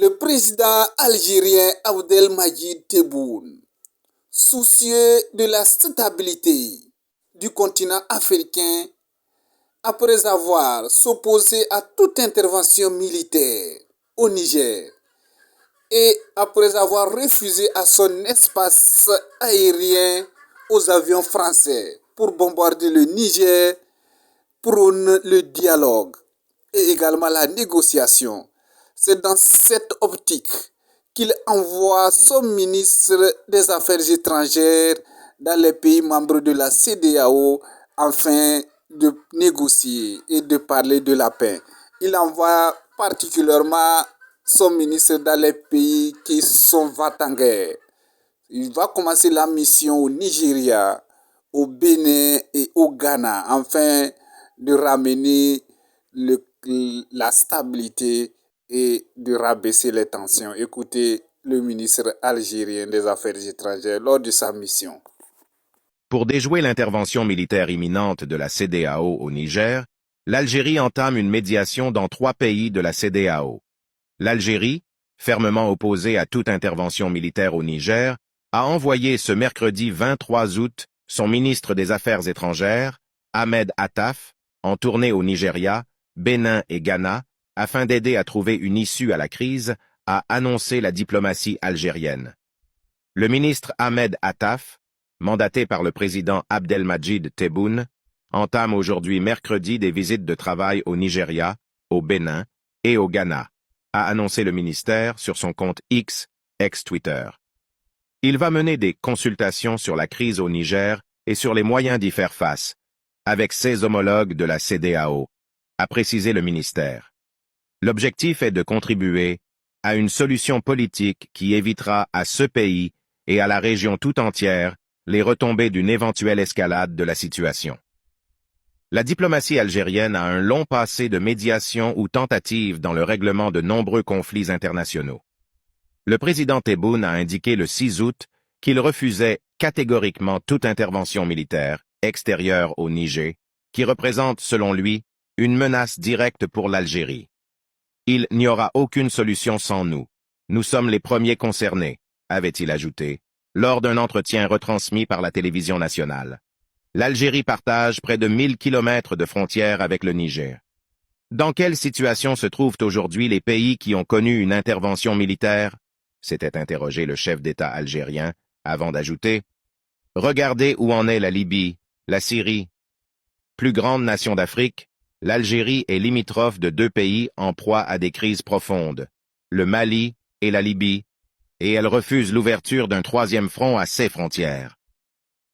Le président algérien Abdelmadjid Tebboune, soucieux de la stabilité du continent africain, après avoir s'opposé à toute intervention militaire au Niger et après avoir refusé à son espace aérien aux avions français pour bombarder le Niger, prône le dialogue et également la négociation. C'est dans cette optique qu'il envoie son ministre des Affaires étrangères dans les pays membres de la CEDEAO afin de négocier et de parler de la paix. Il envoie particulièrement son ministre dans les pays qui sont en guerre. Il va commencer la mission au Nigeria, au Bénin et au Ghana afin de ramener la stabilité et de rabaisser les tensions. Écoutez le ministre algérien des Affaires étrangères lors de sa mission. Pour déjouer l'intervention militaire imminente de la CEDEAO au Niger, l'Algérie entame une médiation dans 3 pays de la CEDEAO. L'Algérie, fermement opposée à toute intervention militaire au Niger, a envoyé ce mercredi 23 août son ministre des Affaires étrangères, Ahmed Attaf, en tournée au Nigeria, Bénin et Ghana, afin d'aider à trouver une issue à la crise, a annoncé la diplomatie algérienne. Le ministre Ahmed Attaf, mandaté par le président Abdelmadjid Tebboune, entame aujourd'hui mercredi des visites de travail au Nigeria, au Bénin et au Ghana, a annoncé le ministère sur son compte X, ex-Twitter. Il va mener des consultations sur la crise au Niger et sur les moyens d'y faire face, avec ses homologues de la CEDEAO, a précisé le ministère. L'objectif est de contribuer à une solution politique qui évitera à ce pays et à la région tout entière les retombées d'une éventuelle escalade de la situation. La diplomatie algérienne a un long passé de médiation ou tentative dans le règlement de nombreux conflits internationaux. Le président Tebboune a indiqué le 6 août qu'il refusait catégoriquement toute intervention militaire extérieure au Niger, qui représente, selon lui, une menace directe pour l'Algérie. Il n'y aura aucune solution sans nous. Nous sommes les premiers concernés, avait-il ajouté, lors d'un entretien retransmis par la télévision nationale. L'Algérie partage près de 1000 kilomètres de frontières avec le Niger. Dans quelle situation se trouvent aujourd'hui les pays qui ont connu une intervention militaire? S'était interrogé le chef d'État algérien, avant d'ajouter « Regardez où en est la Libye, la Syrie. Plus grande nation d'Afrique, l'Algérie est limitrophe de 2 pays en proie à des crises profondes, le Mali et la Libye, et elle refuse l'ouverture d'un 3e front à ses frontières.